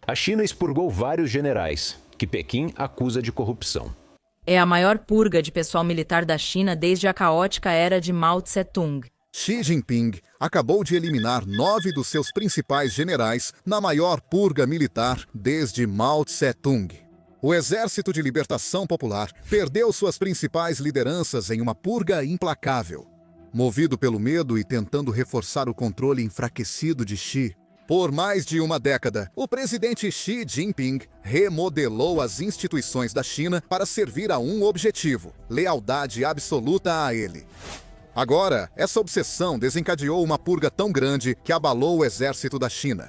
A China expurgou vários generais, que Pequim acusa de corrupção. É a maior purga de pessoal militar da China desde a caótica era de Mao Tse-tung. Xi Jinping acabou de eliminar 9 dos seus principais generais na maior purga militar desde Mao Tse-tung. O Exército de Libertação Popular perdeu suas principais lideranças em uma purga implacável. Movido pelo medo e tentando reforçar o controle enfraquecido de Xi, por mais de uma década, o presidente Xi Jinping remodelou as instituições da China para servir a um objetivo: lealdade absoluta a ele. Agora, essa obsessão desencadeou uma purga tão grande que abalou o exército da China.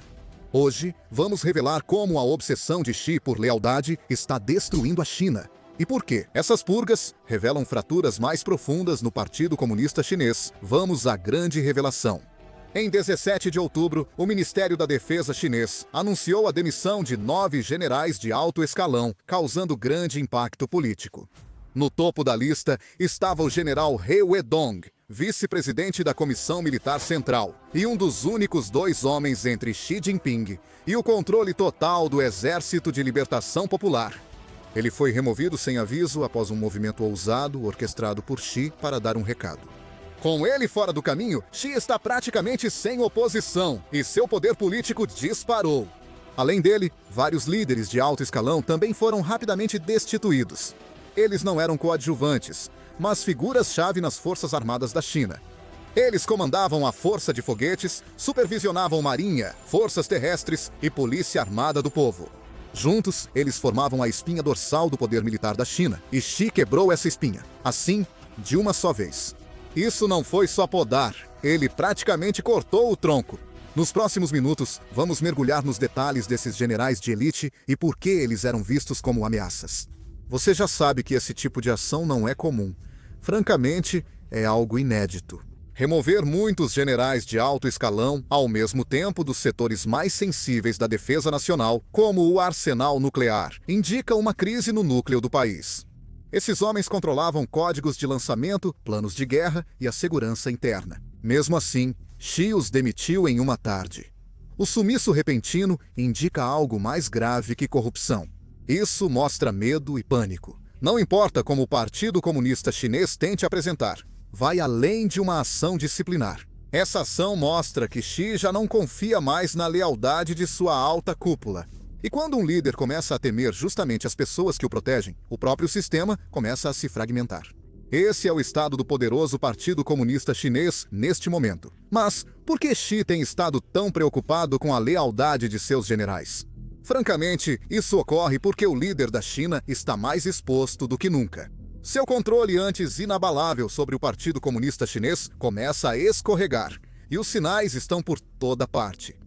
Hoje, vamos revelar como a obsessão de Xi por lealdade está destruindo a China. E por quê? Essas purgas revelam fraturas mais profundas no Partido Comunista Chinês. Vamos à grande revelação. Em 17 de outubro, o Ministério da Defesa chinês anunciou a demissão de 9 generais de alto escalão, causando grande impacto político. No topo da lista estava o general He Wedong, vice-presidente da Comissão Militar Central, e um dos únicos 2 homens entre Xi Jinping e o controle total do Exército de Libertação Popular. Ele foi removido sem aviso após um movimento ousado orquestrado por Xi para dar um recado. Com ele fora do caminho, Xi está praticamente sem oposição e seu poder político disparou. Além dele, vários líderes de alto escalão também foram rapidamente destituídos. Eles não eram coadjuvantes, mas figuras-chave nas Forças Armadas da China. Eles comandavam a Força de Foguetes, supervisionavam Marinha, Forças Terrestres e Polícia Armada do Povo. Juntos, eles formavam a espinha dorsal do poder militar da China, e Xi quebrou essa espinha, assim, de uma só vez. Isso não foi só podar, ele praticamente cortou o tronco. Nos próximos minutos, vamos mergulhar nos detalhes desses generais de elite e por que eles eram vistos como ameaças. Você já sabe que esse tipo de ação não é comum. Francamente, é algo inédito. Remover muitos generais de alto escalão ao mesmo tempo dos setores mais sensíveis da defesa nacional, como o arsenal nuclear, indica uma crise no núcleo do país. Esses homens controlavam códigos de lançamento, planos de guerra e a segurança interna. Mesmo assim, Xi os demitiu em uma tarde. O sumiço repentino indica algo mais grave que corrupção. Isso mostra medo e pânico. Não importa como o Partido Comunista Chinês tente apresentar, vai além de uma ação disciplinar. Essa ação mostra que Xi já não confia mais na lealdade de sua alta cúpula. E quando um líder começa a temer justamente as pessoas que o protegem, o próprio sistema começa a se fragmentar. Esse é o estado do poderoso Partido Comunista Chinês neste momento. Mas por que Xi tem estado tão preocupado com a lealdade de seus generais? Francamente, isso ocorre porque o líder da China está mais exposto do que nunca. Seu controle antes inabalável sobre o Partido Comunista Chinês começa a escorregar, e os sinais estão por toda parte.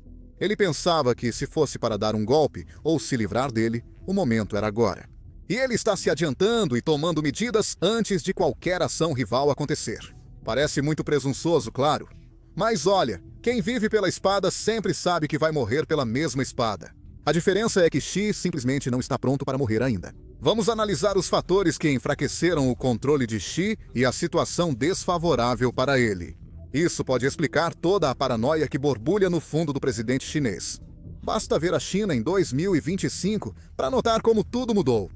Ele pensava que, se fosse para dar um golpe ou se livrar dele, o momento era agora. E ele está se adiantando e tomando medidas antes de qualquer ação rival acontecer. Parece muito presunçoso, claro. Mas olha, quem vive pela espada sempre sabe que vai morrer pela mesma espada. A diferença é que Xi simplesmente não está pronto para morrer ainda. Vamos analisar os fatores que enfraqueceram o controle de Xi e a situação desfavorável para ele. Isso pode explicar toda a paranoia que borbulha no fundo do presidente chinês. Basta ver a China em 2025 para notar como tudo mudou.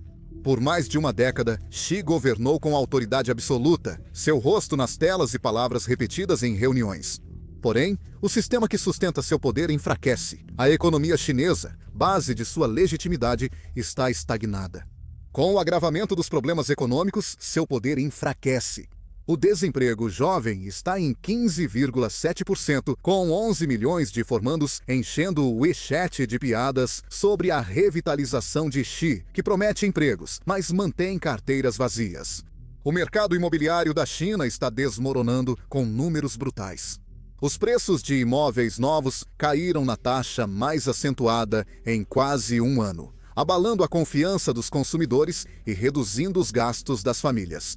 Por mais de uma década, Xi governou com autoridade absoluta, seu rosto nas telas e palavras repetidas em reuniões. Porém, o sistema que sustenta seu poder enfraquece. A economia chinesa, base de sua legitimidade, está estagnada. Com o agravamento dos problemas econômicos, seu poder enfraquece. O desemprego jovem está em 15,7%, com 11 milhões de formandos enchendo o WeChat de piadas sobre a revitalização de Xi, que promete empregos, mas mantém carteiras vazias. O mercado imobiliário da China está desmoronando com números brutais. Os preços de imóveis novos caíram na taxa mais acentuada em quase um ano, abalando a confiança dos consumidores e reduzindo os gastos das famílias.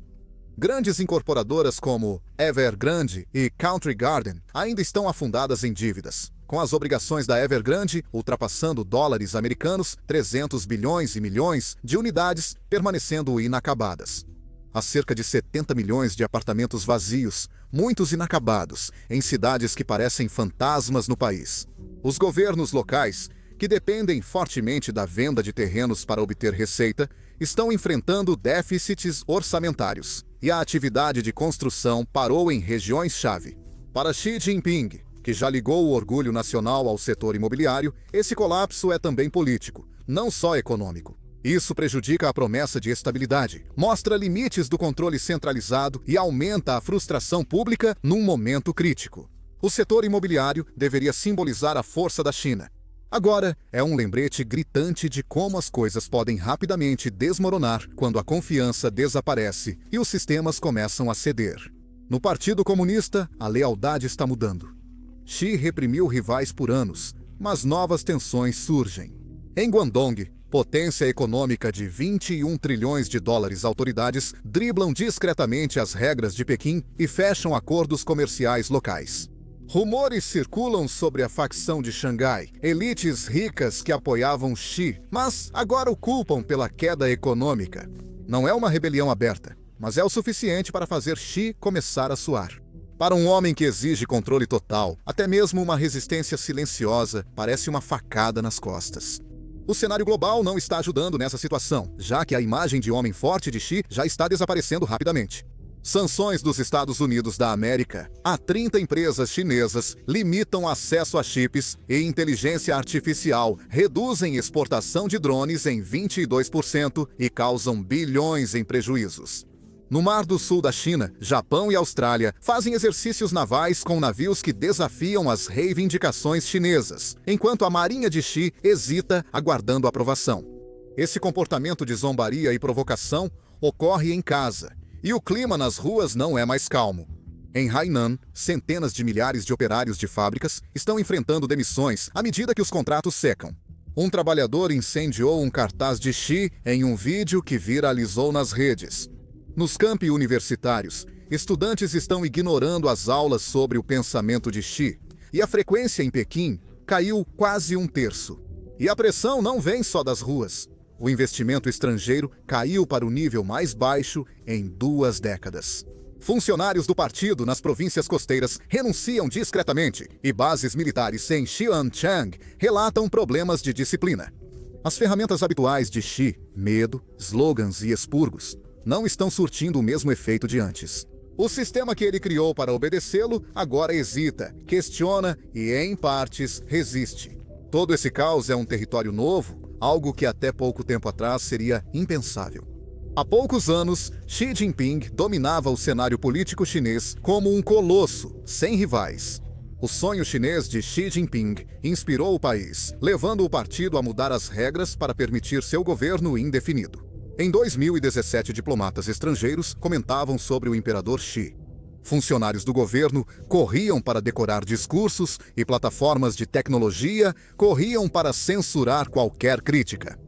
Grandes incorporadoras como Evergrande e Country Garden ainda estão afundadas em dívidas, com as obrigações da Evergrande ultrapassando dólares americanos 300 bilhões e milhões de unidades permanecendo inacabadas. Há cerca de 70 milhões de apartamentos vazios, muitos inacabados, em cidades que parecem fantasmas no país. Os governos locais que dependem fortemente da venda de terrenos para obter receita, estão enfrentando déficits orçamentários, e a atividade de construção parou em regiões-chave. Para Xi Jinping, que já ligou o orgulho nacional ao setor imobiliário, esse colapso é também político, não só econômico. Isso prejudica a promessa de estabilidade, mostra limites do controle centralizado e aumenta a frustração pública num momento crítico. O setor imobiliário deveria simbolizar a força da China. Agora, é um lembrete gritante de como as coisas podem rapidamente desmoronar quando a confiança desaparece e os sistemas começam a ceder. No Partido Comunista, a lealdade está mudando. Xi reprimiu rivais por anos, mas novas tensões surgem. Em Guangdong, potência econômica de 21 trilhões de dólares, autoridades driblam discretamente as regras de Pequim e fecham acordos comerciais locais. Rumores circulam sobre a facção de Xangai, elites ricas que apoiavam Xi, mas agora o culpam pela queda econômica. Não é uma rebelião aberta, mas é o suficiente para fazer Xi começar a suar. Para um homem que exige controle total, até mesmo uma resistência silenciosa parece uma facada nas costas. O cenário global não está ajudando nessa situação, já que a imagem de homem forte de Xi já está desaparecendo rapidamente. Sanções dos Estados Unidos da América a 30 empresas chinesas limitam acesso a chips e inteligência artificial, reduzem exportação de drones em 22% e causam bilhões em prejuízos. No Mar do Sul da China, Japão e Austrália fazem exercícios navais com navios que desafiam as reivindicações chinesas, enquanto a Marinha de Xi hesita, aguardando aprovação. Esse comportamento de zombaria e provocação ocorre em casa, e o clima nas ruas não é mais calmo. Em Hainan, centenas de milhares de operários de fábricas estão enfrentando demissões à medida que os contratos secam. Um trabalhador incendiou um cartaz de Xi em um vídeo que viralizou nas redes. Nos campi universitários, estudantes estão ignorando as aulas sobre o pensamento de Xi, e a frequência em Pequim caiu quase 1/3. E a pressão não vem só das ruas. O investimento estrangeiro caiu para o nível mais baixo em 2 décadas. Funcionários do partido nas províncias costeiras renunciam discretamente, e bases militares em Xianchang relatam problemas de disciplina. As ferramentas habituais de Xi, medo, slogans e expurgos, não estão surtindo o mesmo efeito de antes. O sistema que ele criou para obedecê-lo agora hesita, questiona e, em partes, resiste. Todo esse caos é um território novo, algo que até pouco tempo atrás seria impensável. Há poucos anos, Xi Jinping dominava o cenário político chinês como um colosso, sem rivais. O sonho chinês de Xi Jinping inspirou o país, levando o partido a mudar as regras para permitir seu governo indefinido. Em 2017, diplomatas estrangeiros comentavam sobre o imperador Xi. Funcionários do governo corriam para decorar discursos e plataformas de tecnologia corriam para censurar qualquer crítica.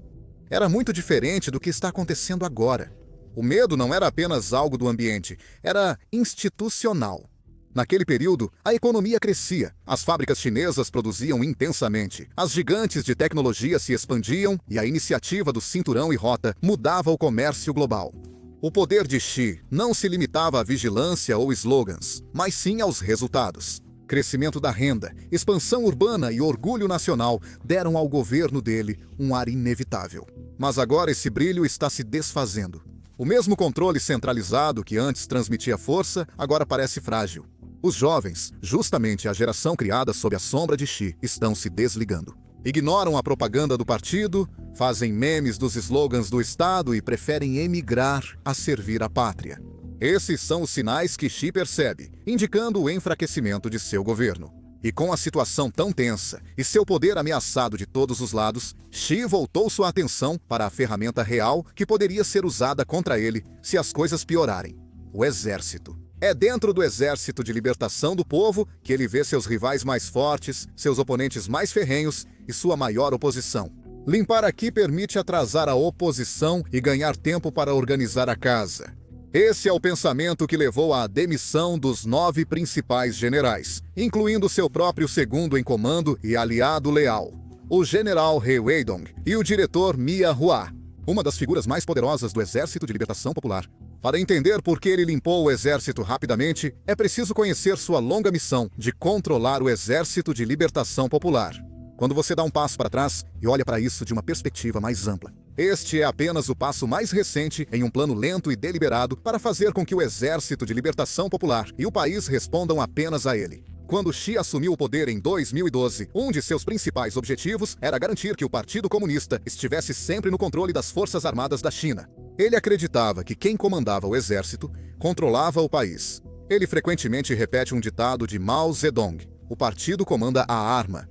Era muito diferente do que está acontecendo agora. O medo não era apenas algo do ambiente, era institucional. Naquele período, a economia crescia, as fábricas chinesas produziam intensamente, as gigantes de tecnologia se expandiam e a iniciativa do Cinturão e Rota mudava o comércio global. O poder de Xi não se limitava à vigilância ou slogans, mas sim aos resultados. Crescimento da renda, expansão urbana e orgulho nacional deram ao governo dele um ar inevitável. Mas agora esse brilho está se desfazendo. O mesmo controle centralizado que antes transmitia força, agora parece frágil. Os jovens, justamente a geração criada sob a sombra de Xi, estão se desligando. Ignoram a propaganda do partido, fazem memes dos slogans do Estado e preferem emigrar a servir a pátria. Esses são os sinais que Xi percebe, indicando o enfraquecimento de seu governo. E com a situação tão tensa e seu poder ameaçado de todos os lados, Xi voltou sua atenção para a ferramenta real que poderia ser usada contra ele se as coisas piorarem: o exército. É dentro do Exército de Libertação do Povo que ele vê seus rivais mais fortes, seus oponentes mais ferrenhos e sua maior oposição. Limpar aqui permite atrasar a oposição e ganhar tempo para organizar a casa. Esse é o pensamento que levou à demissão dos 9 principais generais, incluindo seu próprio segundo em comando e aliado leal, o general He Weidong e o diretor Mia Hua, uma das figuras mais poderosas do Exército de Libertação Popular. Para entender por que ele limpou o exército rapidamente, é preciso conhecer sua longa missão de controlar o Exército de Libertação Popular. quando você dá um passo para trás e olha para isso de uma perspectiva mais ampla. Este é apenas o passo mais recente em um plano lento e deliberado para fazer com que o Exército de Libertação Popular e o país respondam apenas a ele. Quando Xi assumiu o poder em 2012, um de seus principais objetivos era garantir que o Partido Comunista estivesse sempre no controle das Forças Armadas da China. Ele acreditava que quem comandava o exército controlava o país. Ele frequentemente repete um ditado de Mao Zedong: "O partido comanda a arma".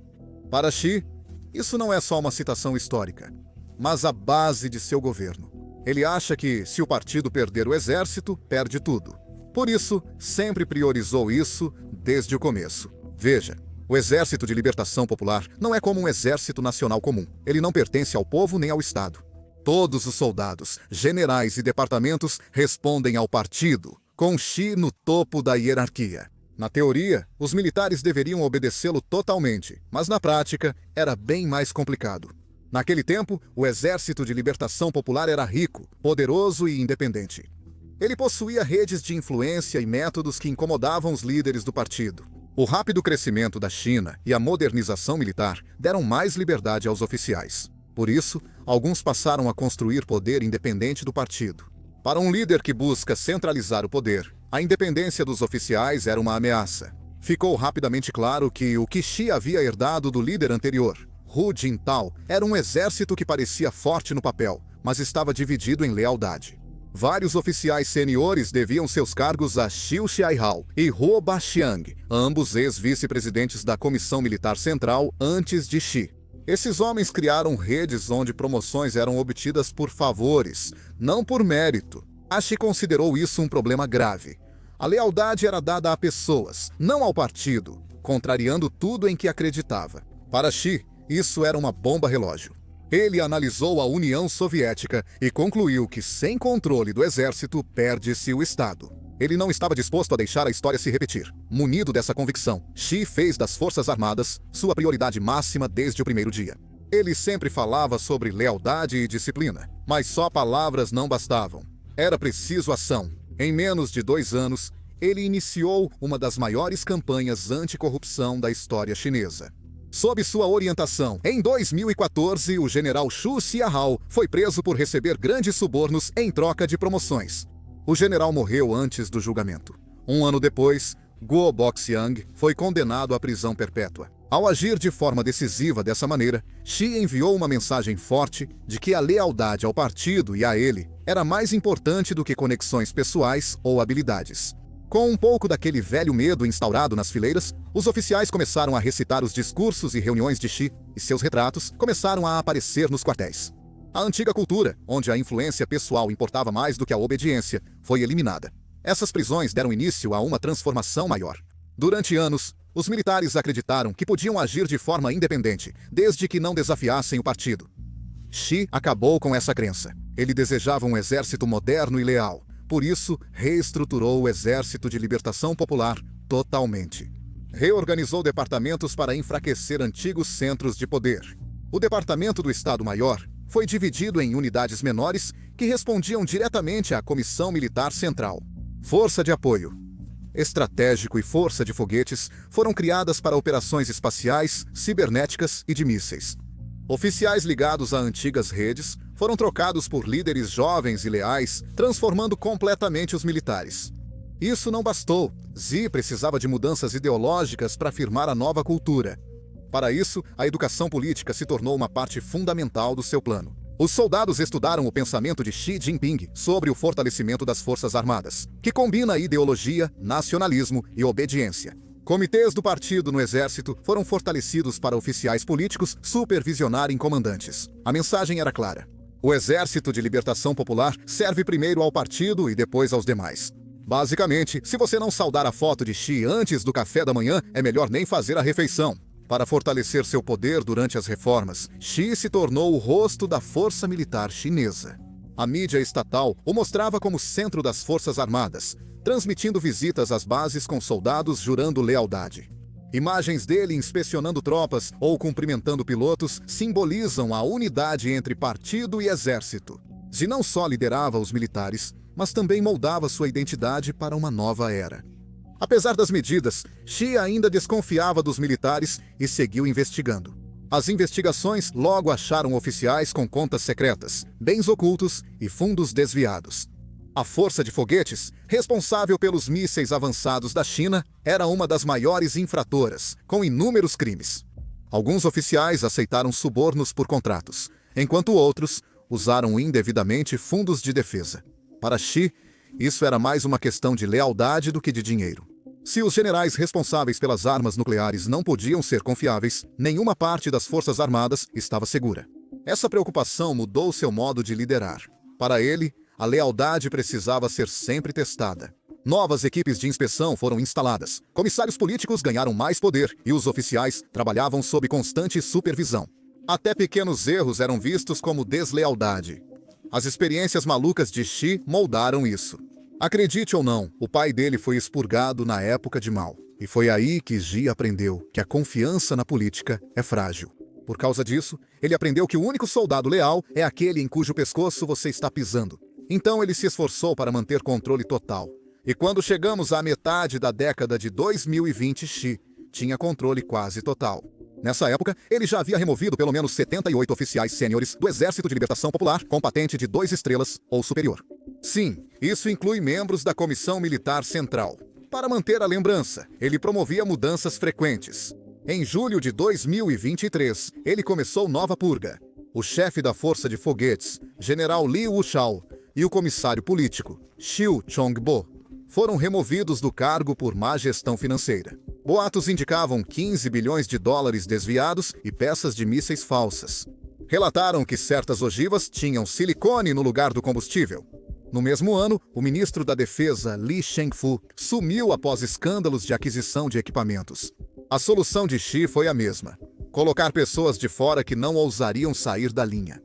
Para Xi, isso não é só uma citação histórica, mas a base de seu governo. Ele acha que, se o partido perder o exército, perde tudo. Por isso, sempre priorizou isso desde o começo. Veja, o Exército de Libertação Popular não é como um exército nacional comum. Ele não pertence ao povo nem ao Estado. Todos os soldados, generais e departamentos respondem ao partido, com Xi no topo da hierarquia. Na teoria, os militares deveriam obedecê-lo totalmente, mas na prática era bem mais complicado. Naquele tempo, o Exército de Libertação Popular era rico, poderoso e independente. Ele possuía redes de influência e métodos que incomodavam os líderes do partido. O rápido crescimento da China e a modernização militar deram mais liberdade aos oficiais. Por isso, alguns passaram a construir poder independente do partido. Para um líder que busca centralizar o poder, a independência dos oficiais era uma ameaça. Ficou rapidamente claro que o que Xi havia herdado do líder anterior, Hu Jintao, era um exército que parecia forte no papel, mas estava dividido em lealdade. Vários oficiais seniores deviam seus cargos a Xiu Xiaihao e Huo Baxiang, ambos ex-vice-presidentes da Comissão Militar Central antes de Xi. Esses homens criaram redes onde promoções eram obtidas por favores, não por mérito. A Xi considerou isso um problema grave. A lealdade era dada a pessoas, não ao partido, contrariando tudo em que acreditava. Para Xi, isso era uma bomba relógio. Ele analisou a União Soviética e concluiu que, sem controle do exército, perde-se o Estado. Ele não estava disposto a deixar a história se repetir. Munido dessa convicção, Xi fez das Forças Armadas sua prioridade máxima desde o primeiro dia. Ele sempre falava sobre lealdade e disciplina, mas só palavras não bastavam. Era preciso ação. Em menos de 2 anos, ele iniciou uma das maiores campanhas anticorrupção da história chinesa. Sob sua orientação, em 2014, o general Xu Xiaihao foi preso por receber grandes subornos em troca de promoções. O general morreu antes do julgamento. 1 ano depois, Guo Boxiang foi condenado à prisão perpétua. Ao agir de forma decisiva dessa maneira, Xi enviou uma mensagem forte de que a lealdade ao partido e a ele era mais importante do que conexões pessoais ou habilidades. Com um pouco daquele velho medo instaurado nas fileiras, os oficiais começaram a recitar os discursos e reuniões de Xi, e seus retratos começaram a aparecer nos quartéis. A antiga cultura, onde a influência pessoal importava mais do que a obediência, foi eliminada. Essas prisões deram início a uma transformação maior. Durante anos, os militares acreditaram que podiam agir de forma independente, desde que não desafiassem o partido. Xi acabou com essa crença. Ele desejava um exército moderno e leal. Por isso, reestruturou o Exército de Libertação Popular totalmente. Reorganizou departamentos para enfraquecer antigos centros de poder. O Departamento do Estado-Maior foi dividido em unidades menores que respondiam diretamente à Comissão Militar Central. Força de Apoio, Estratégico e Força de Foguetes foram criadas para operações espaciais, cibernéticas e de mísseis. Oficiais ligados a antigas redes foram trocados por líderes jovens e leais, transformando completamente os militares. Isso não bastou. Xi precisava de mudanças ideológicas para afirmar a nova cultura. Para isso, a educação política se tornou uma parte fundamental do seu plano. Os soldados estudaram o pensamento de Xi Jinping sobre o fortalecimento das Forças Armadas, que combina ideologia, nacionalismo e obediência. Comitês do partido no exército foram fortalecidos para oficiais políticos supervisionarem comandantes. A mensagem era clara. O Exército de Libertação Popular serve primeiro ao partido e depois aos demais. Basicamente, se você não saudar a foto de Xi antes do café da manhã, é melhor nem fazer a refeição. Para fortalecer seu poder durante as reformas, Xi se tornou o rosto da força militar chinesa. A mídia estatal o mostrava como centro das Forças Armadas, transmitindo visitas às bases com soldados jurando lealdade. Imagens dele inspecionando tropas ou cumprimentando pilotos simbolizam a unidade entre partido e exército. Xi não só liderava os militares, mas também moldava sua identidade para uma nova era. Apesar das medidas, Xi ainda desconfiava dos militares e seguiu investigando. As investigações logo acharam oficiais com contas secretas, bens ocultos e fundos desviados. A Força de Foguetes, responsável pelos mísseis avançados da China, era uma das maiores infratoras, com inúmeros crimes. Alguns oficiais aceitaram subornos por contratos, enquanto outros usaram indevidamente fundos de defesa. Para Xi, isso era mais uma questão de lealdade do que de dinheiro. Se os generais responsáveis pelas armas nucleares não podiam ser confiáveis, nenhuma parte das Forças Armadas estava segura. Essa preocupação mudou seu modo de liderar. Para ele, a lealdade precisava ser sempre testada. Novas equipes de inspeção foram instaladas, comissários políticos ganharam mais poder e os oficiais trabalhavam sob constante supervisão. Até pequenos erros eram vistos como deslealdade. As experiências malucas de Xi moldaram isso. Acredite ou não, o pai dele foi expurgado na época de Mao. E foi aí que Xi aprendeu que a confiança na política é frágil. Por causa disso, ele aprendeu que o único soldado leal é aquele em cujo pescoço você está pisando. Então ele se esforçou para manter controle total. E quando chegamos à metade da década de 2020, Xi tinha controle quase total. Nessa época, ele já havia removido pelo menos 78 oficiais sêniores do Exército de Libertação Popular com patente de 2 estrelas ou superior. Sim, isso inclui membros da Comissão Militar Central. Para manter a lembrança, ele promovia mudanças frequentes. Em julho de 2023, ele começou nova purga. O chefe da Força de Foguetes, General Li Wuchao, e o comissário político, Xiu Chongbo, foram removidos do cargo por má gestão financeira. Boatos indicavam 15 bilhões de dólares desviados e peças de mísseis falsas. Relataram que certas ogivas tinham silicone no lugar do combustível. No mesmo ano, o ministro da Defesa, Li Shangfu, sumiu após escândalos de aquisição de equipamentos. A solução de Xi foi a mesma: colocar pessoas de fora que não ousariam sair da linha.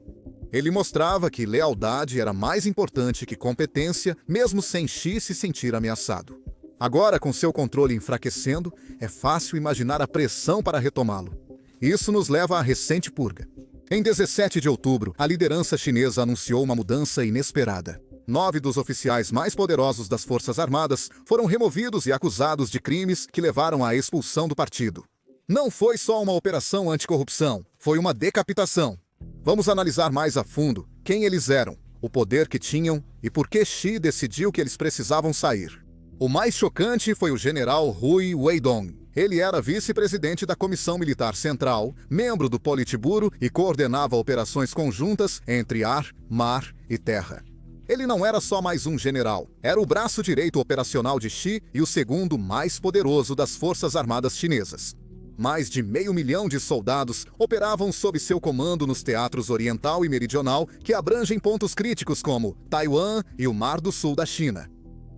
Ele mostrava que lealdade era mais importante que competência, mesmo sem Xi se sentir ameaçado. Agora, com seu controle enfraquecendo, é fácil imaginar a pressão para retomá-lo. Isso nos leva à recente purga. Em 17 de outubro, a liderança chinesa anunciou uma mudança inesperada. 9 dos oficiais mais poderosos das Forças Armadas foram removidos e acusados de crimes que levaram à expulsão do partido. Não foi só uma operação anticorrupção, foi uma decapitação. Vamos analisar mais a fundo quem eles eram, o poder que tinham e por que Xi decidiu que eles precisavam sair. O mais chocante foi o general Hui Weidong. Ele era vice-presidente da Comissão Militar Central, membro do Politburo e coordenava operações conjuntas entre ar, mar e terra. Ele não era só mais um general, era o braço direito operacional de Xi e o segundo mais poderoso das Forças Armadas chinesas. Mais de 500 mil de soldados operavam sob seu comando nos teatros oriental e meridional, que abrangem pontos críticos como Taiwan e o Mar do Sul da China.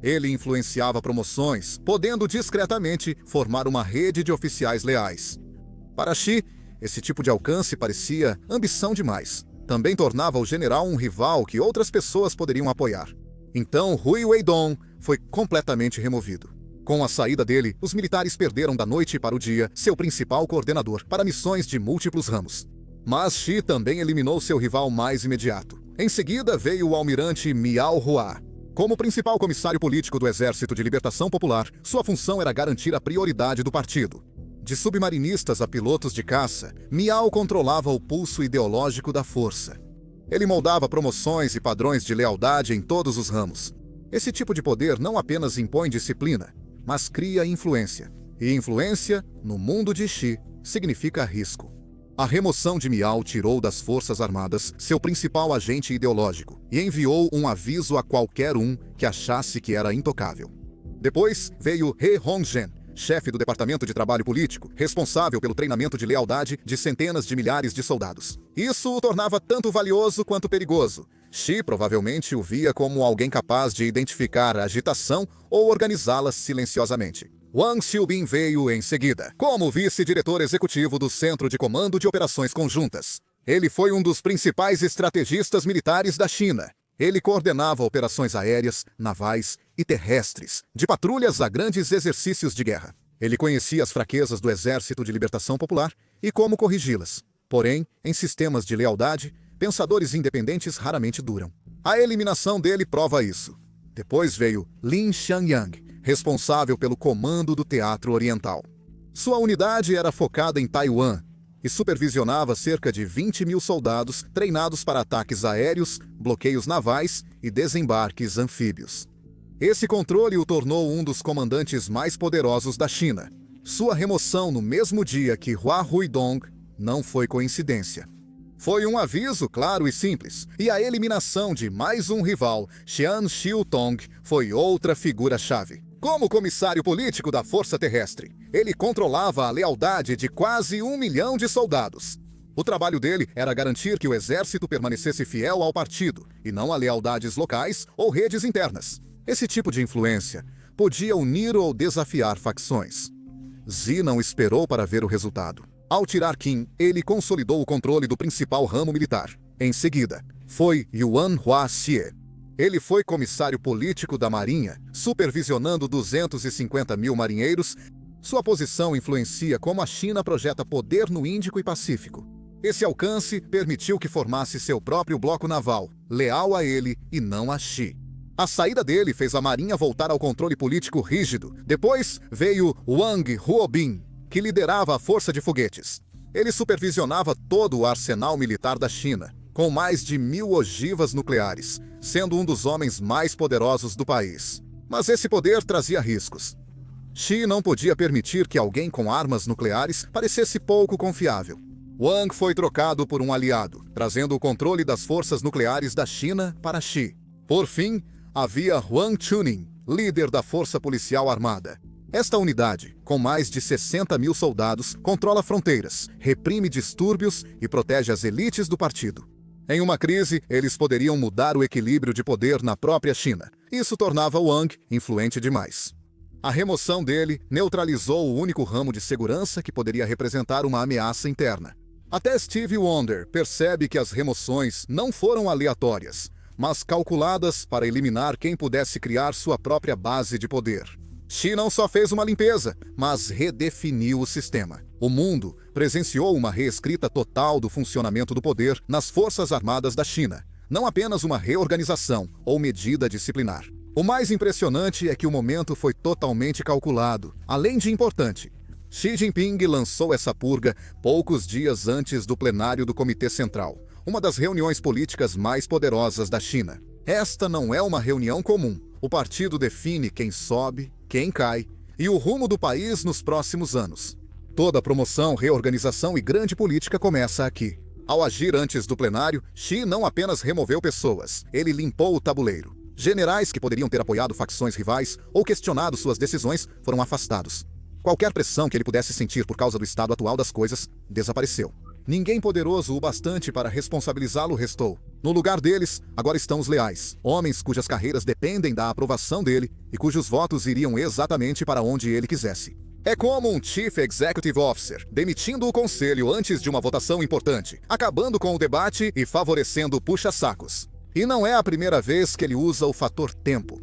Ele influenciava promoções, podendo discretamente formar uma rede de oficiais leais. Para Xi, esse tipo de alcance parecia ambição demais. Também tornava o general um rival que outras pessoas poderiam apoiar. Então, Hui Weidong foi completamente removido. Com a saída dele, os militares perderam da noite para o dia seu principal coordenador para missões de múltiplos ramos. Mas Xi também eliminou seu rival mais imediato. Em seguida veio o almirante Miao Hua. Como principal comissário político do Exército de Libertação Popular, sua função era garantir a prioridade do partido. De submarinistas a pilotos de caça, Miao controlava o pulso ideológico da força. Ele moldava promoções e padrões de lealdade em todos os ramos. Esse tipo de poder não apenas impõe disciplina, mas cria influência. E influência, no mundo de Xi, significa risco. A remoção de Miao tirou das Forças Armadas seu principal agente ideológico e enviou um aviso a qualquer um que achasse que era intocável. Depois veio He Hongzhen, chefe do Departamento de Trabalho Político, responsável pelo treinamento de lealdade de centenas de milhares de soldados. Isso o tornava tanto valioso quanto perigoso. Xi provavelmente o via como alguém capaz de identificar a agitação ou organizá-la silenciosamente. Wang Xiubin veio em seguida, como vice-diretor executivo do Centro de Comando de Operações Conjuntas. Ele foi um dos principais estrategistas militares da China. Ele coordenava operações aéreas, navais e terrestres, de patrulhas a grandes exercícios de guerra. Ele conhecia as fraquezas do Exército de Libertação Popular e como corrigi-las. Porém, em sistemas de lealdade, pensadores independentes raramente duram. A eliminação dele prova isso. Depois veio Lin Xiangyang, responsável pelo comando do Teatro Oriental. Sua unidade era focada em Taiwan, e supervisionava cerca de 20 mil soldados treinados para ataques aéreos, bloqueios navais e desembarques anfíbios. Esse controle o tornou um dos comandantes mais poderosos da China. Sua remoção no mesmo dia que Hua Huidong não foi coincidência. Foi um aviso claro e simples, e a eliminação de mais um rival, Xian Xiutong, foi outra figura-chave. Como comissário político da Força Terrestre, ele controlava a lealdade de quase 1 milhão de soldados. O trabalho dele era garantir que o exército permanecesse fiel ao partido, e não a lealdades locais ou redes internas. Esse tipo de influência podia unir ou desafiar facções. Zi não esperou para ver o resultado. Ao tirar Qin, ele consolidou o controle do principal ramo militar. Em seguida, foi Yuan Huaxie. Ele foi comissário político da Marinha, supervisionando 250 mil marinheiros. Sua posição influencia como a China projeta poder no Índico e Pacífico. Esse alcance permitiu que formasse seu próprio bloco naval, leal a ele e não a Xi. A saída dele fez a Marinha voltar ao controle político rígido. Depois veio Wang Huobin, que liderava a força de foguetes. Ele supervisionava todo o arsenal militar da China, com mais de 1000 ogivas nucleares, sendo um dos homens mais poderosos do país. Mas esse poder trazia riscos. Xi não podia permitir que alguém com armas nucleares parecesse pouco confiável. Wang foi trocado por um aliado, trazendo o controle das forças nucleares da China para Xi. Por fim, havia Huang Chuning, líder da Força Policial Armada. Esta unidade, com mais de 60 mil soldados, controla fronteiras, reprime distúrbios e protege as elites do partido. Em uma crise, eles poderiam mudar o equilíbrio de poder na própria China. Isso tornava Wang influente demais. A remoção dele neutralizou o único ramo de segurança que poderia representar uma ameaça interna. Até Stevie Wonder percebe que as remoções não foram aleatórias, mas calculadas para eliminar quem pudesse criar sua própria base de poder. Xi não só fez uma limpeza, mas redefiniu o sistema. O mundo presenciou uma reescrita total do funcionamento do poder nas Forças Armadas da China, não apenas uma reorganização ou medida disciplinar. O mais impressionante é que o momento foi totalmente calculado. Além de importante, Xi Jinping lançou essa purga poucos dias antes do plenário do Comitê Central, uma das reuniões políticas mais poderosas da China. Esta não é uma reunião comum. O partido define quem sobe, quem cai e o rumo do país nos próximos anos. Toda promoção, reorganização e grande política começa aqui. Ao agir antes do plenário, Xi não apenas removeu pessoas, ele limpou o tabuleiro. Generais que poderiam ter apoiado facções rivais ou questionado suas decisões foram afastados. Qualquer pressão que ele pudesse sentir por causa do estado atual das coisas desapareceu. Ninguém poderoso o bastante para responsabilizá-lo restou. No lugar deles, agora estão os leais, homens cujas carreiras dependem da aprovação dele e cujos votos iriam exatamente para onde ele quisesse. É como um Chief Executive Officer, demitindo o conselho antes de uma votação importante, acabando com o debate e favorecendo puxa-sacos. E não é a primeira vez que ele usa o fator tempo.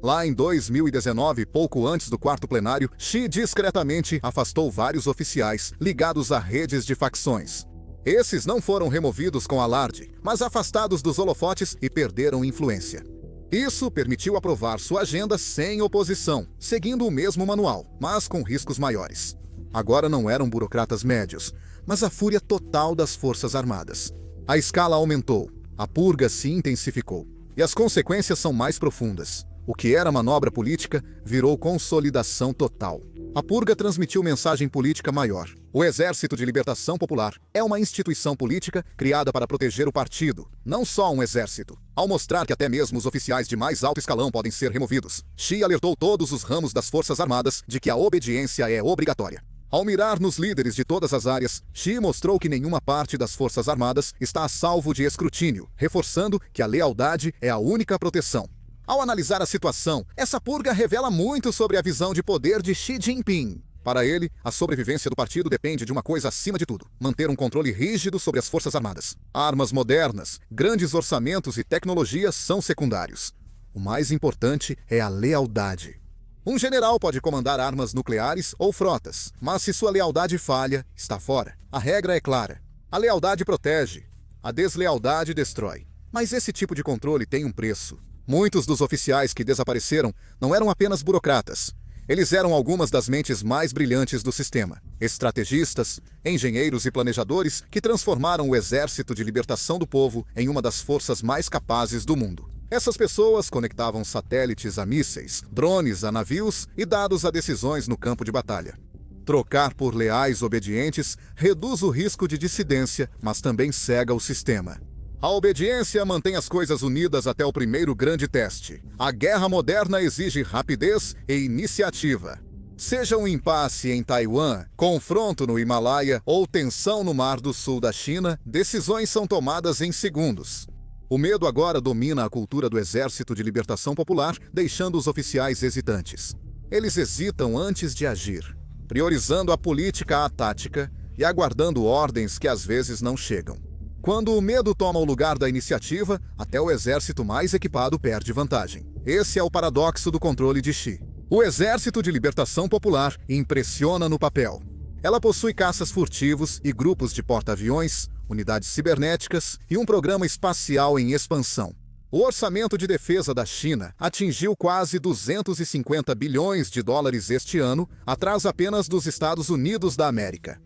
Lá em 2019, pouco antes do quarto plenário, Xi discretamente afastou vários oficiais ligados a redes de facções. Esses não foram removidos com alarde, mas afastados dos holofotes e perderam influência. Isso permitiu aprovar sua agenda sem oposição, seguindo o mesmo manual, mas com riscos maiores. Agora não eram burocratas médios, mas a fúria total das Forças Armadas. A escala aumentou, a purga se intensificou, e as consequências são mais profundas. O que era manobra política virou consolidação total. A purga transmitiu mensagem política maior. O Exército de Libertação Popular é uma instituição política criada para proteger o partido, não só um exército. Ao mostrar que até mesmo os oficiais de mais alto escalão podem ser removidos, Xi alertou todos os ramos das Forças Armadas de que a obediência é obrigatória. Ao mirar nos líderes de todas as áreas, Xi mostrou que nenhuma parte das Forças Armadas está a salvo de escrutínio, reforçando que a lealdade é a única proteção. Ao analisar a situação, essa purga revela muito sobre a visão de poder de Xi Jinping. Para ele, a sobrevivência do partido depende de uma coisa acima de tudo: manter um controle rígido sobre as Forças Armadas. Armas modernas, grandes orçamentos e tecnologias são secundários. O mais importante é a lealdade. Um general pode comandar armas nucleares ou frotas, mas se sua lealdade falha, está fora. A regra é clara. A lealdade protege, a deslealdade destrói. Mas esse tipo de controle tem um preço. Muitos dos oficiais que desapareceram não eram apenas burocratas. Eles eram algumas das mentes mais brilhantes do sistema, estrategistas, engenheiros e planejadores que transformaram o Exército de Libertação do Povo em uma das forças mais capazes do mundo. Essas pessoas conectavam satélites a mísseis, drones a navios e dados a decisões no campo de batalha. Trocar por leais obedientes reduz o risco de dissidência, mas também cega o sistema. A obediência mantém as coisas unidas até o primeiro grande teste. A guerra moderna exige rapidez e iniciativa. Seja um impasse em Taiwan, confronto no Himalaia ou tensão no Mar do Sul da China, decisões são tomadas em segundos. O medo agora domina a cultura do Exército de Libertação Popular, deixando os oficiais hesitantes. Eles hesitam antes de agir, priorizando a política à tática e aguardando ordens que às vezes não chegam. Quando o medo toma o lugar da iniciativa, até o exército mais equipado perde vantagem. Esse é o paradoxo do controle de Xi. O Exército de Libertação Popular impressiona no papel. Ela possui caças furtivos e grupos de porta-aviões, unidades cibernéticas e um programa espacial em expansão. O orçamento de defesa da China atingiu quase 250 bilhões de dólares este ano, atrás apenas dos Estados Unidos da América.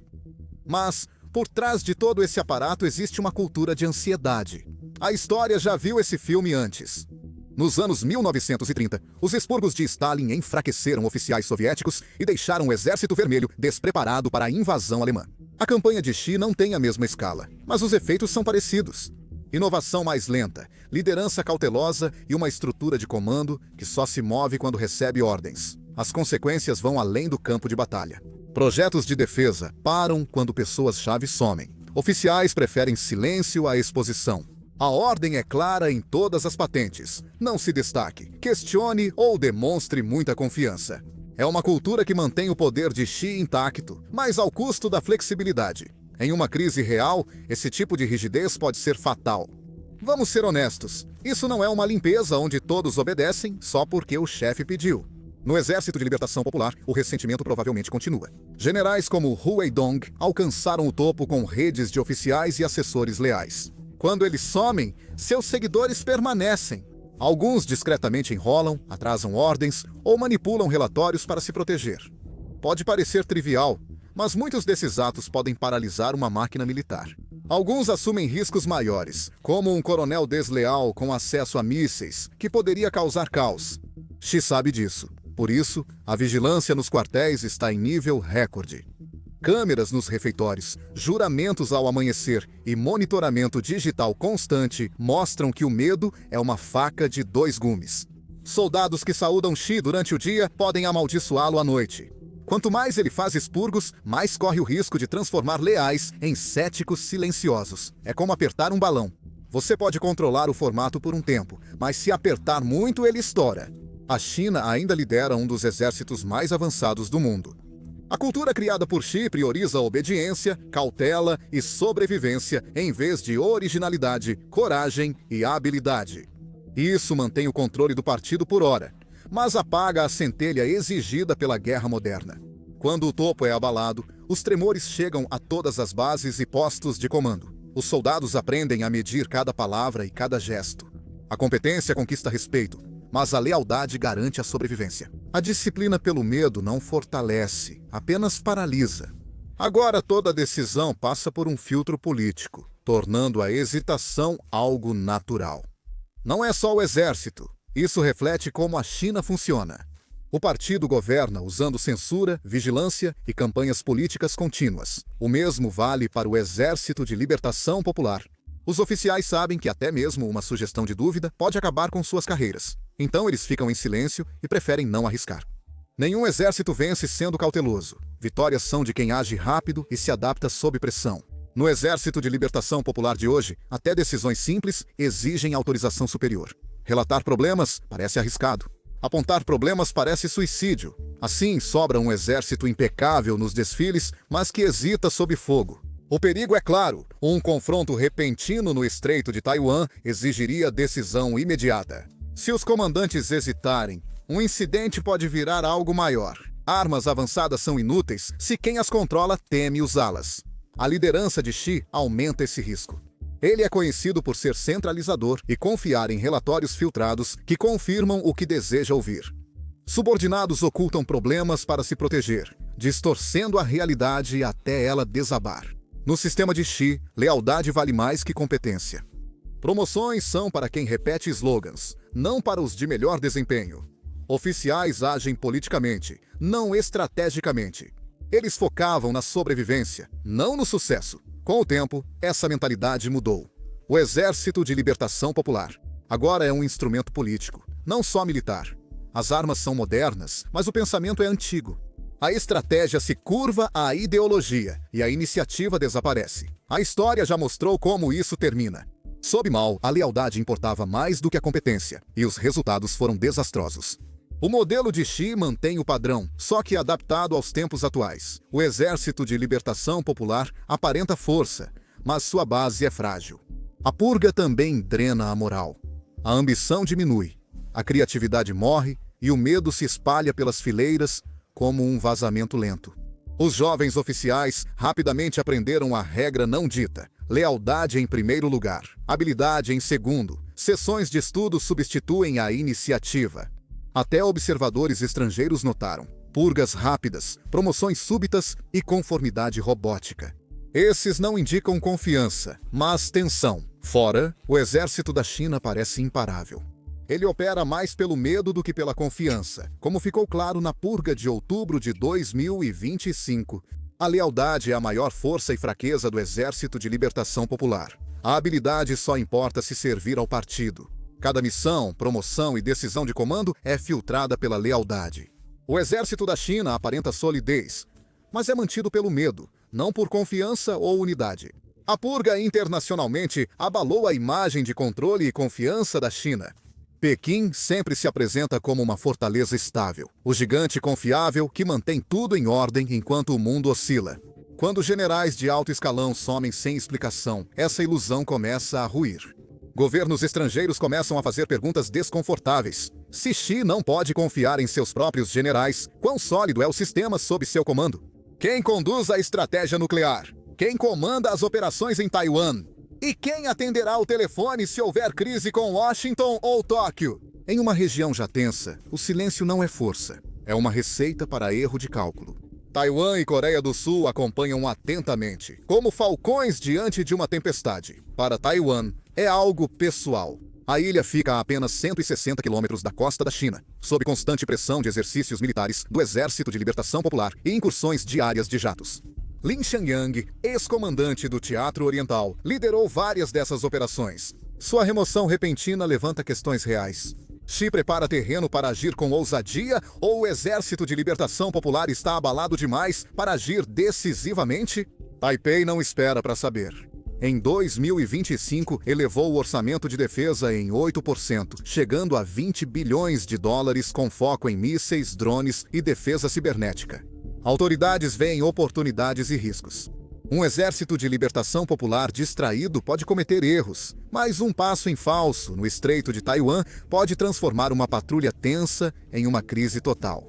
Mas por trás de todo esse aparato existe uma cultura de ansiedade. A história já viu esse filme antes. Nos anos 1930, os expurgos de Stalin enfraqueceram oficiais soviéticos e deixaram o Exército Vermelho despreparado para a invasão alemã. A campanha de Xi não tem a mesma escala, mas os efeitos são parecidos. Inovação mais lenta, liderança cautelosa e uma estrutura de comando que só se move quando recebe ordens. As consequências vão além do campo de batalha. Projetos de defesa param quando pessoas-chave somem. Oficiais preferem silêncio à exposição. A ordem é clara em todas as patentes. Não se destaque, questione ou demonstre muita confiança. É uma cultura que mantém o poder de Xi intacto, mas ao custo da flexibilidade. Em uma crise real, esse tipo de rigidez pode ser fatal. Vamos ser honestos, isso não é uma limpeza onde todos obedecem só porque o chefe pediu. No Exército de Libertação Popular, o ressentimento provavelmente continua. Generais como Hu Weidong alcançaram o topo com redes de oficiais e assessores leais. Quando eles somem, seus seguidores permanecem. Alguns discretamente enrolam, atrasam ordens ou manipulam relatórios para se proteger. Pode parecer trivial, mas muitos desses atos podem paralisar uma máquina militar. Alguns assumem riscos maiores, como um coronel desleal com acesso a mísseis, que poderia causar caos. Xi sabe disso. Por isso, a vigilância nos quartéis está em nível recorde. Câmeras nos refeitórios, juramentos ao amanhecer e monitoramento digital constante mostram que o medo é uma faca de dois gumes. Soldados que saúdam Xi durante o dia podem amaldiçoá-lo à noite. Quanto mais ele faz expurgos, mais corre o risco de transformar leais em céticos silenciosos. É como apertar um balão. Você pode controlar o formato por um tempo, mas se apertar muito, ele estoura. A China ainda lidera um dos exércitos mais avançados do mundo. A cultura criada por Xi prioriza obediência, cautela e sobrevivência em vez de originalidade, coragem e habilidade. Isso mantém o controle do partido por hora, mas apaga a centelha exigida pela guerra moderna. Quando o topo é abalado, os tremores chegam a todas as bases e postos de comando. Os soldados aprendem a medir cada palavra e cada gesto. A competência conquista respeito, mas a lealdade garante a sobrevivência. A disciplina pelo medo não fortalece, apenas paralisa. Agora toda decisão passa por um filtro político, tornando a hesitação algo natural. Não é só o exército. Isso reflete como a China funciona. O partido governa usando censura, vigilância e campanhas políticas contínuas. O mesmo vale para o Exército de Libertação Popular. Os oficiais sabem que até mesmo uma sugestão de dúvida pode acabar com suas carreiras. Então eles ficam em silêncio e preferem não arriscar. Nenhum exército vence sendo cauteloso. Vitórias são de quem age rápido e se adapta sob pressão. No Exército de Libertação Popular de hoje, até decisões simples exigem autorização superior. Relatar problemas parece arriscado. Apontar problemas parece suicídio. Assim, sobra um exército impecável nos desfiles, mas que hesita sob fogo. O perigo é claro. Um confronto repentino no Estreito de Taiwan exigiria decisão imediata. Se os comandantes hesitarem, um incidente pode virar algo maior. Armas avançadas são inúteis se quem as controla teme usá-las. A liderança de Xi aumenta esse risco. Ele é conhecido por ser centralizador e confiar em relatórios filtrados que confirmam o que deseja ouvir. Subordinados ocultam problemas para se proteger, distorcendo a realidade até ela desabar. No sistema de Xi, lealdade vale mais que competência. Promoções são para quem repete slogans, não para os de melhor desempenho. Oficiais agem politicamente, não estrategicamente. Eles focavam na sobrevivência, não no sucesso. Com o tempo, essa mentalidade mudou. O Exército de Libertação Popular agora é um instrumento político, não só militar. As armas são modernas, mas o pensamento é antigo. A estratégia se curva à ideologia e a iniciativa desaparece. A história já mostrou como isso termina. Sob Mao, a lealdade importava mais do que a competência, e os resultados foram desastrosos. O modelo de Xi mantém o padrão, só que adaptado aos tempos atuais. O Exército de Libertação Popular aparenta força, mas sua base é frágil. A purga também drena a moral. A ambição diminui, a criatividade morre e o medo se espalha pelas fileiras como um vazamento lento. Os jovens oficiais rapidamente aprenderam a regra não dita: lealdade em primeiro lugar, habilidade em segundo. Sessões de estudo substituem a iniciativa. Até observadores estrangeiros notaram purgas rápidas, promoções súbitas e conformidade robótica. Esses não indicam confiança, mas tensão. Fora, o exército da China parece imparável. Ele opera mais pelo medo do que pela confiança, como ficou claro na purga de outubro de 2025. A lealdade é a maior força e fraqueza do Exército de Libertação Popular. A habilidade só importa se servir ao partido. Cada missão, promoção e decisão de comando é filtrada pela lealdade. O exército da China aparenta solidez, mas é mantido pelo medo, não por confiança ou unidade. A purga internacionalmente abalou a imagem de controle e confiança da China. Pequim sempre se apresenta como uma fortaleza estável, o gigante confiável que mantém tudo em ordem enquanto o mundo oscila. Quando generais de alto escalão somem sem explicação, essa ilusão começa a ruir. Governos estrangeiros começam a fazer perguntas desconfortáveis. Se Xi não pode confiar em seus próprios generais, quão sólido é o sistema sob seu comando? Quem conduz a estratégia nuclear? Quem comanda as operações em Taiwan? E quem atenderá o telefone se houver crise com Washington ou Tóquio? Em uma região já tensa, o silêncio não é força. É uma receita para erro de cálculo. Taiwan e Coreia do Sul acompanham atentamente, como falcões diante de uma tempestade. Para Taiwan, é algo pessoal. A ilha fica a apenas 160 quilômetros da costa da China, sob constante pressão de exercícios militares do Exército de Libertação Popular e incursões diárias de jatos. Lin Shangyang, ex-comandante do Teatro Oriental, liderou várias dessas operações. Sua remoção repentina levanta questões reais. Xi prepara terreno para agir com ousadia ou o Exército de Libertação Popular está abalado demais para agir decisivamente? Taipei não espera para saber. Em 2025, elevou o orçamento de defesa em 8%, chegando a 20 bilhões de dólares com foco em mísseis, drones e defesa cibernética. Autoridades veem oportunidades e riscos. Um exército de libertação popular distraído pode cometer erros, mas um passo em falso no Estreito de Taiwan pode transformar uma patrulha tensa em uma crise total.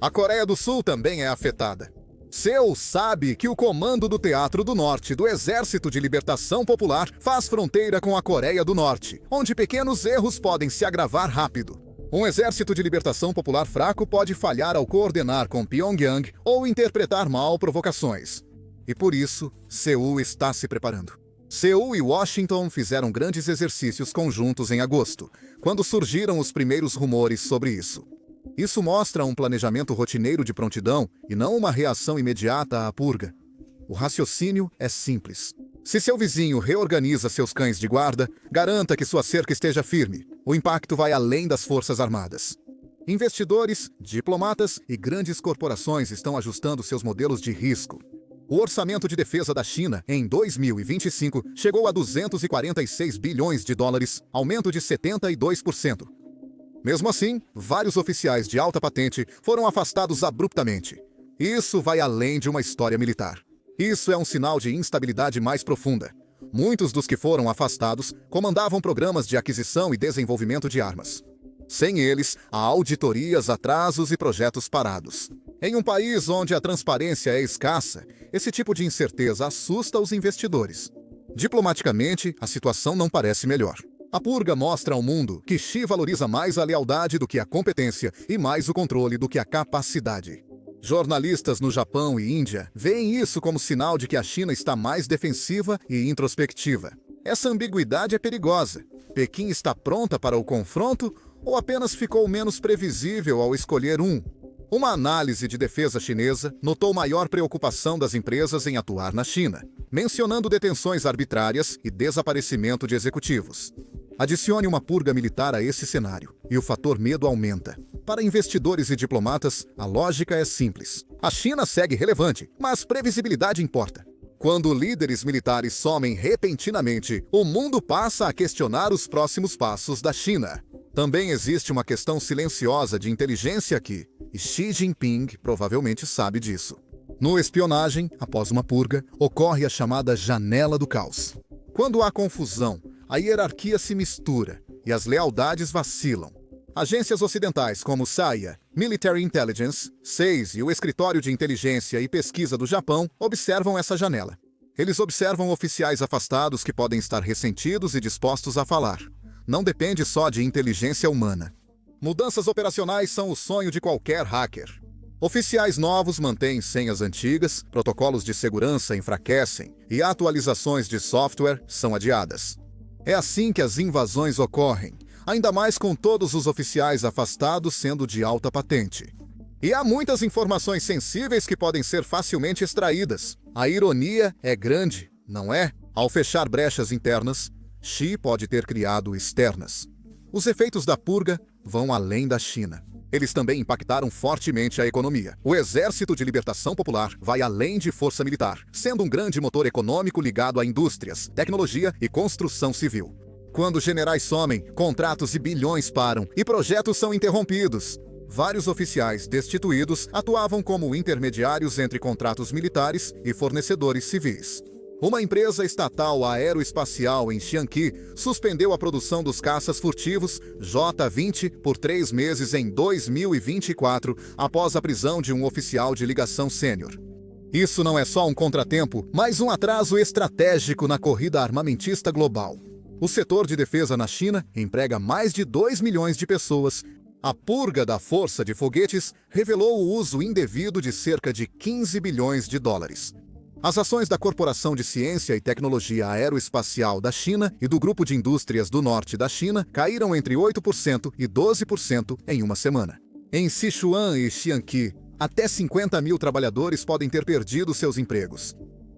A Coreia do Sul também é afetada. Seul sabe que o comando do Teatro do Norte do Exército de Libertação Popular faz fronteira com a Coreia do Norte, onde pequenos erros podem se agravar rápido. Um exército de libertação popular fraco pode falhar ao coordenar com Pyongyang ou interpretar mal provocações. E por isso, Seul está se preparando. Seul e Washington fizeram grandes exercícios conjuntos em agosto, quando surgiram os primeiros rumores sobre isso. Isso mostra um planejamento rotineiro de prontidão e não uma reação imediata à purga. O raciocínio é simples. Se seu vizinho reorganiza seus cães de guarda, garanta que sua cerca esteja firme. O impacto vai além das Forças Armadas. Investidores, diplomatas e grandes corporações estão ajustando seus modelos de risco. O orçamento de defesa da China, em 2025, chegou a 246 bilhões de dólares, aumento de 72%. Mesmo assim, vários oficiais de alta patente foram afastados abruptamente. Isso vai além de uma história militar. Isso é um sinal de instabilidade mais profunda. Muitos dos que foram afastados comandavam programas de aquisição e desenvolvimento de armas. Sem eles, há auditorias, atrasos e projetos parados. Em um país onde a transparência é escassa, esse tipo de incerteza assusta os investidores. Diplomaticamente, a situação não parece melhor. A purga mostra ao mundo que Xi valoriza mais a lealdade do que a competência e mais o controle do que a capacidade. Jornalistas no Japão e Índia veem isso como sinal de que a China está mais defensiva e introspectiva. Essa ambiguidade é perigosa. Pequim está pronta para o confronto ou apenas ficou menos previsível ao escolher um? Uma análise de defesa chinesa notou maior preocupação das empresas em atuar na China, mencionando detenções arbitrárias e desaparecimento de executivos. Adicione uma purga militar a esse cenário, e o fator medo aumenta. Para investidores e diplomatas, a lógica é simples. A China segue relevante, mas previsibilidade importa. Quando líderes militares somem repentinamente, o mundo passa a questionar os próximos passos da China. Também existe uma questão silenciosa de inteligência aqui, e Xi Jinping provavelmente sabe disso. No espionagem, após uma purga, ocorre a chamada janela do caos. Quando há confusão, a hierarquia se mistura e as lealdades vacilam. Agências ocidentais como SAIA, Military Intelligence, SEIS e o Escritório de Inteligência e Pesquisa do Japão observam essa janela. Eles observam oficiais afastados que podem estar ressentidos e dispostos a falar. Não depende só de inteligência humana. Mudanças operacionais são o sonho de qualquer hacker. Oficiais novos mantêm senhas antigas, protocolos de segurança enfraquecem e atualizações de software são adiadas. É assim que as invasões ocorrem, ainda mais com todos os oficiais afastados sendo de alta patente. E há muitas informações sensíveis que podem ser facilmente extraídas. A ironia é grande, não é? Ao fechar brechas internas, Xi pode ter criado externas. Os efeitos da purga vão além da China. Eles também impactaram fortemente a economia. O Exército de Libertação Popular vai além de força militar, sendo um grande motor econômico ligado a indústrias, tecnologia e construção civil. Quando generais somem, contratos e bilhões param e projetos são interrompidos. Vários oficiais destituídos atuavam como intermediários entre contratos militares e fornecedores civis. Uma empresa estatal aeroespacial em Xiangqi suspendeu a produção dos caças furtivos J-20 por 3 meses em 2024, após a prisão de um oficial de ligação sênior. Isso não é só um contratempo, mas um atraso estratégico na corrida armamentista global. O setor de defesa na China emprega mais de 2 milhões de pessoas. A purga da força de foguetes revelou o uso indevido de cerca de 15 bilhões de dólares. As ações da Corporação de Ciência e Tecnologia Aeroespacial da China e do Grupo de Indústrias do Norte da China caíram entre 8% e 12% em uma semana. Em Sichuan e Xiangqi, até 50 mil trabalhadores podem ter perdido seus empregos.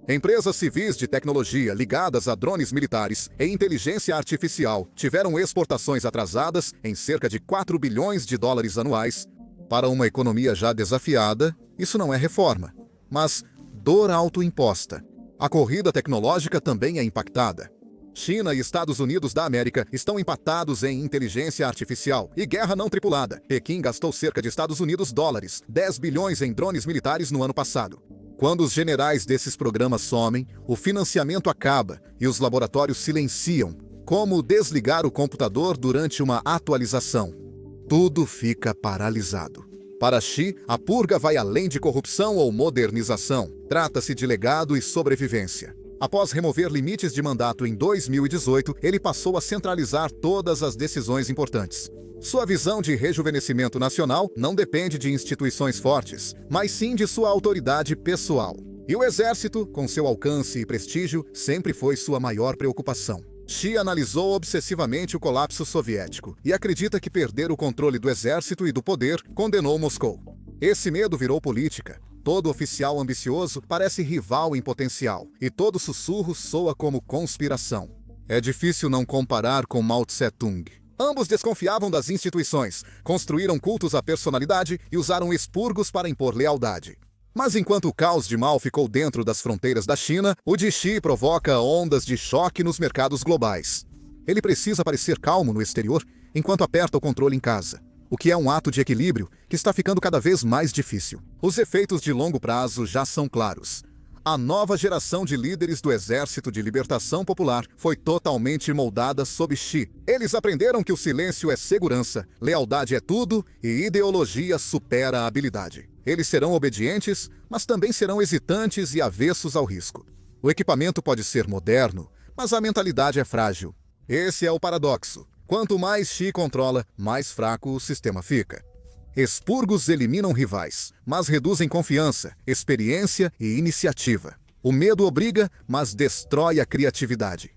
Empresas civis de tecnologia ligadas a drones militares e inteligência artificial tiveram exportações atrasadas em cerca de 4 bilhões de dólares anuais. Para uma economia já desafiada, isso não é reforma, mas dor autoimposta. A corrida tecnológica também é impactada. China e Estados Unidos da América estão empatados em inteligência artificial e guerra não tripulada. Pequim gastou cerca de Estados Unidos dólares, 10 bilhões em drones militares no ano passado. Quando os generais desses programas somem, o financiamento acaba e os laboratórios silenciam. Como desligar o computador durante uma atualização? Tudo fica paralisado. Para Xi, a purga vai além de corrupção ou modernização. Trata-se de legado e sobrevivência. Após remover limites de mandato em 2018, ele passou a centralizar todas as decisões importantes. Sua visão de rejuvenescimento nacional não depende de instituições fortes, mas sim de sua autoridade pessoal. E o exército, com seu alcance e prestígio, sempre foi sua maior preocupação. Xi analisou obsessivamente o colapso soviético e acredita que perder o controle do exército e do poder condenou Moscou. Esse medo virou política. Todo oficial ambicioso parece rival em potencial, e todo sussurro soa como conspiração. É difícil não comparar com Mao Tse-tung. Ambos desconfiavam das instituições, construíram cultos à personalidade e usaram expurgos para impor lealdade. Mas enquanto o caos de Mao ficou dentro das fronteiras da China, o de Xi provoca ondas de choque nos mercados globais. Ele precisa parecer calmo no exterior, enquanto aperta o controle em casa, o que é um ato de equilíbrio que está ficando cada vez mais difícil. Os efeitos de longo prazo já são claros. A nova geração de líderes do Exército de Libertação Popular foi totalmente moldada sob Xi. Eles aprenderam que o silêncio é segurança, lealdade é tudo e ideologia supera a habilidade. Eles serão obedientes, mas também serão hesitantes e avessos ao risco. O equipamento pode ser moderno, mas a mentalidade é frágil. Esse é o paradoxo. Quanto mais Xi controla, mais fraco o sistema fica. Expurgos eliminam rivais, mas reduzem confiança, experiência e iniciativa. O medo obriga, mas destrói a criatividade.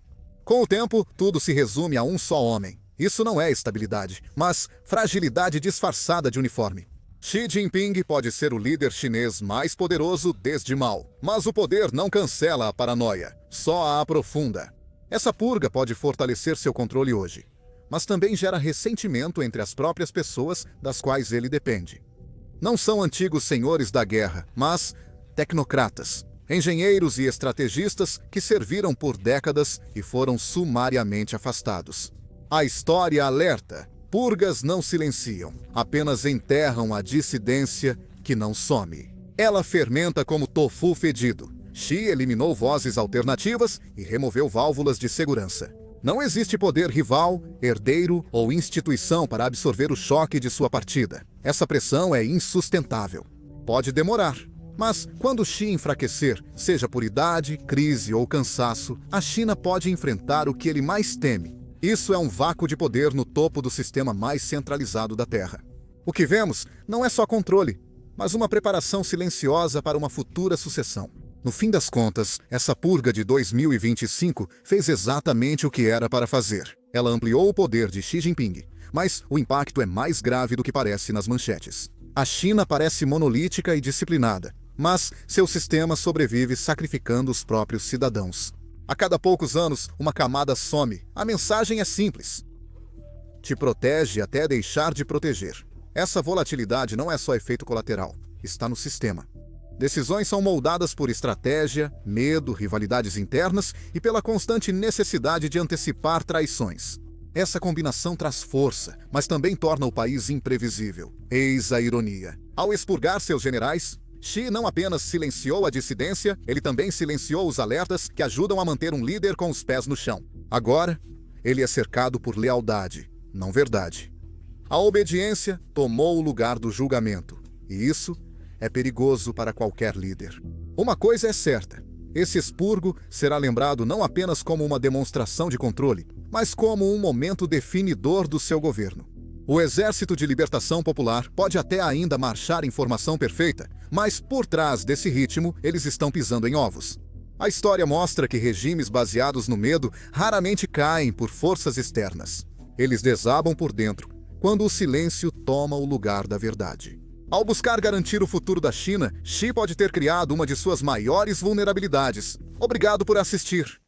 Com o tempo, tudo se resume a um só homem. Isso não é estabilidade, mas fragilidade disfarçada de uniforme. Xi Jinping pode ser o líder chinês mais poderoso desde Mao, mas o poder não cancela a paranoia, só a aprofunda. Essa purga pode fortalecer seu controle hoje, mas também gera ressentimento entre as próprias pessoas das quais ele depende. Não são antigos senhores da guerra, mas tecnocratas, engenheiros e estrategistas que serviram por décadas e foram sumariamente afastados. A história alerta: purgas não silenciam, apenas enterram a dissidência que não some. Ela fermenta como tofu fedido. Xi eliminou vozes alternativas e removeu válvulas de segurança. Não existe poder rival, herdeiro ou instituição para absorver o choque de sua partida. Essa pressão é insustentável. Pode demorar, mas quando Xi enfraquecer, seja por idade, crise ou cansaço, a China pode enfrentar o que ele mais teme. Isso é um vácuo de poder no topo do sistema mais centralizado da Terra. O que vemos não é só controle, mas uma preparação silenciosa para uma futura sucessão. No fim das contas, essa purga de 2025 fez exatamente o que era para fazer. Ela ampliou o poder de Xi Jinping, mas o impacto é mais grave do que parece nas manchetes. A China parece monolítica e disciplinada, mas seu sistema sobrevive sacrificando os próprios cidadãos. A cada poucos anos, uma camada some. A mensagem é simples: te protege até deixar de proteger. Essa volatilidade não é só efeito colateral, está no sistema. Decisões são moldadas por estratégia, medo, rivalidades internas e pela constante necessidade de antecipar traições. Essa combinação traz força, mas também torna o país imprevisível. Eis a ironia. Ao expurgar seus generais, Xi não apenas silenciou a dissidência, ele também silenciou os alertas que ajudam a manter um líder com os pés no chão. Agora, ele é cercado por lealdade, não verdade. A obediência tomou o lugar do julgamento, e isso é perigoso para qualquer líder. Uma coisa é certa: esse expurgo será lembrado não apenas como uma demonstração de controle, mas como um momento definidor do seu governo. O Exército de Libertação Popular pode até ainda marchar em formação perfeita, mas por trás desse ritmo, eles estão pisando em ovos. A história mostra que regimes baseados no medo raramente caem por forças externas. Eles desabam por dentro, quando o silêncio toma o lugar da verdade. Ao buscar garantir o futuro da China, Xi pode ter criado uma de suas maiores vulnerabilidades. Obrigado por assistir.